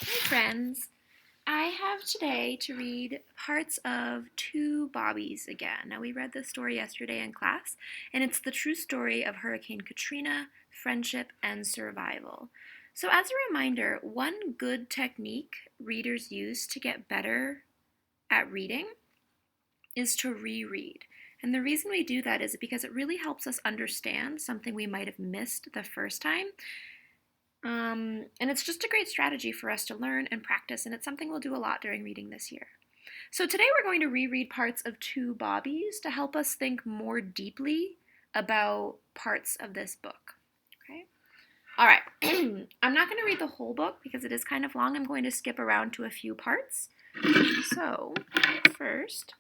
Hi, friends. I have today to read parts of Two Bobbies again. Now, we read this story yesterday in class, and it's the true story of Hurricane Katrina, friendship, and survival. So, as a reminder, one good technique readers use to get better at reading is to reread. And the reason we do that is because it really helps us understand something we might have missed the first time. And it's just a great strategy for us to learn and practice, and it's something we'll do a lot during reading this year. So today we're going to reread parts of Two Bobbies to help us think more deeply about parts of this book. Okay? All right. I'm not going to read the whole book because it is kind of long. I'm going to skip around to a few parts. So, first,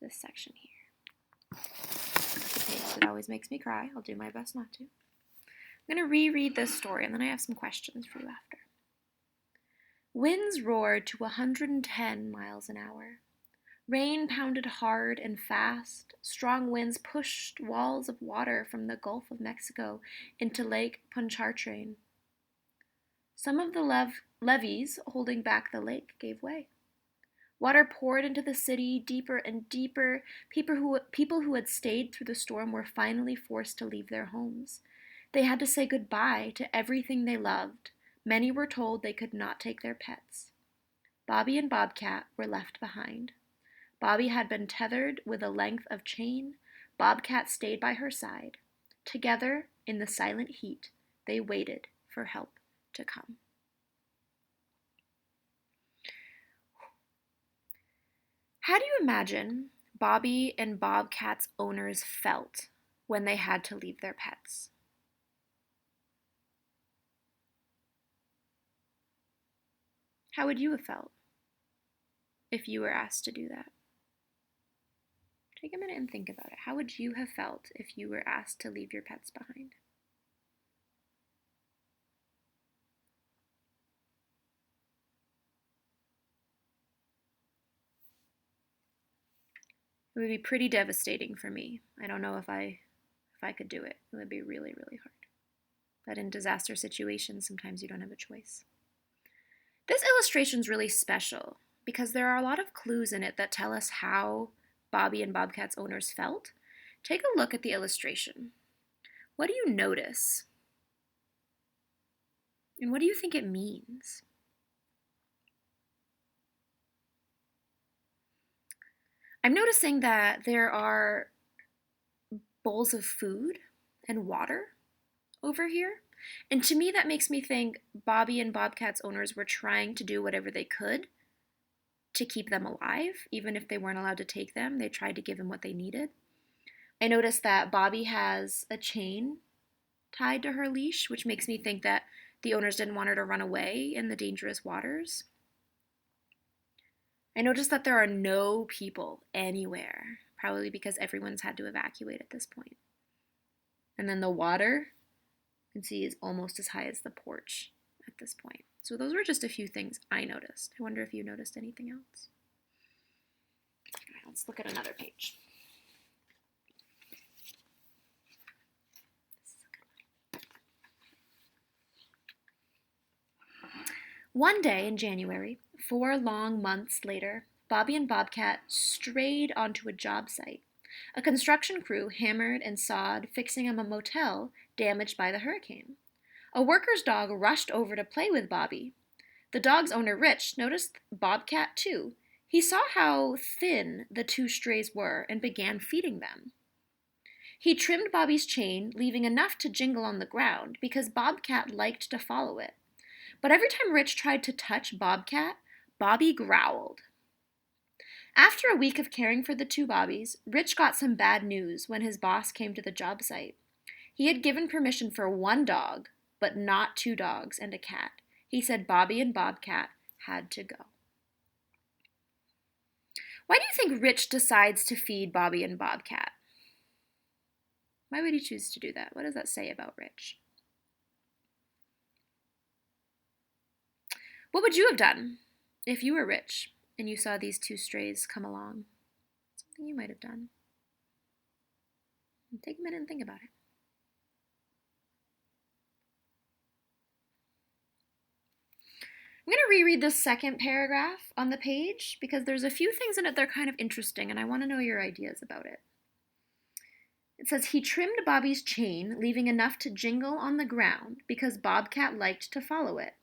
this section here. The page that always makes me cry. I'll do my best not to. I'm going to reread this story, and then I have some questions for you after. Winds roared to 110 miles an hour. Rain pounded hard and fast. Strong winds pushed walls of water from the Gulf of Mexico into Lake Pontchartrain. Some of the levees holding back the lake gave way. Water poured into the city deeper and deeper. People who had stayed through the storm were finally forced to leave their homes. They had to say goodbye to everything they loved. Many were told they could not take their pets. Bobbie and Bobcat were left behind. Bobbie had been tethered with a length of chain. Bobcat stayed by her side. Together, in the silent heat, they waited for help to come. How do you imagine Bobbie and Bobcat's owners felt when they had to leave their pets? How would you have felt if you were asked to do that? Take a minute and think about it. How would you have felt if you were asked to leave your pets behind? It would be pretty devastating for me. I don't know if I could do it. It would be really, really hard. But in disaster situations, sometimes you don't have a choice. This illustration is really special because there are a lot of clues in it that tell us how Bobbie and Bobcat's owners felt. Take a look at the illustration. What do you notice? And what do you think it means? I'm noticing that there are bowls of food and water over here. And to me, that makes me think Bobbie and Bobcat's owners were trying to do whatever they could to keep them alive. Even if they weren't allowed to take them, they tried to give them what they needed. I noticed that Bobbie has a chain tied to her leash, which makes me think that the owners didn't want her to run away in the dangerous waters. I noticed that there are no people anywhere, probably because everyone's had to evacuate at this point. And then the water, you can see, is almost as high as the porch at this point. So those were just a few things I noticed. I wonder if you noticed anything else. All right, let's look at another page. One day in January, 4 long months later, Bobbie and Bobcat strayed onto a job site. A construction crew hammered and sawed, fixing a motel damaged by the hurricane. A worker's dog rushed over to play with Bobbie. The dog's owner, Rich, noticed Bobcat too. He saw how thin the two strays were and began feeding them. He trimmed Bobbie's chain, leaving enough to jingle on the ground because Bobcat liked to follow it. But every time Rich tried to touch Bobcat, Bobbie growled. After a week of caring for the two Bobbies, Rich got some bad news when his boss came to the job site. He had given permission for one dog, but not two dogs and a cat. He said Bobbie and Bobcat had to go. Why do you think Rich decides to feed Bobbie and Bobcat? Why would he choose to do that? What does that say about Rich? What would you have done if you were Rich and you saw these two strays come along? Something you might have done. Take a minute and think about it. I'm going to reread the second paragraph on the page because there's a few things in it that are kind of interesting and I want to know your ideas about it. It says, he trimmed Bobby's chain, leaving enough to jingle on the ground because Bobcat liked to follow it.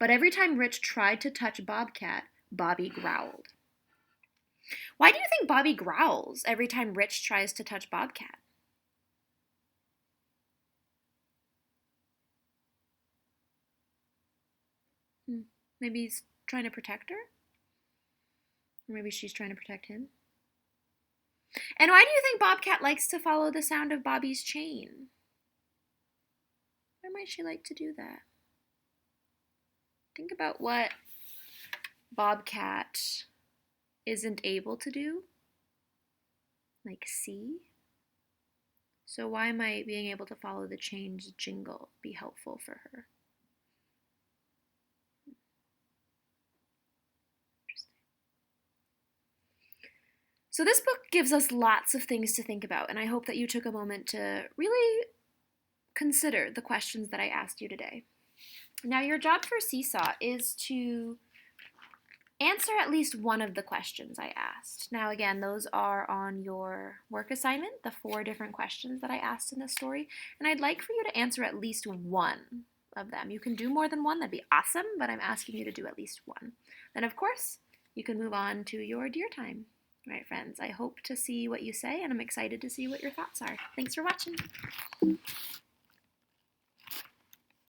But every time Rich tried to touch Bobcat, Bobby growled. Why do you think Bobby growls every time Rich tries to touch Bobcat? Maybe he's trying to protect her? Or maybe she's trying to protect him? And why do you think Bobcat likes to follow the sound of Bobby's chain? Why might she like to do that? Think about what Bobcat isn't able to do. Like see. So why might being able to follow the chain's jingle be helpful for her? So this book gives us lots of things to think about, and I hope that you took a moment to really consider the questions that I asked you today. Now, your job for Seesaw is to answer at least one of the questions I asked. Now, again, those are on your work assignment, the 4 different questions that I asked in this story, and I'd like for you to answer at least one of them. You can do more than one, that'd be awesome, but I'm asking you to do at least one. Then, of course, you can move on to your dear time. All right, friends, I hope to see what you say, and I'm excited to see what your thoughts are. Thanks for watching.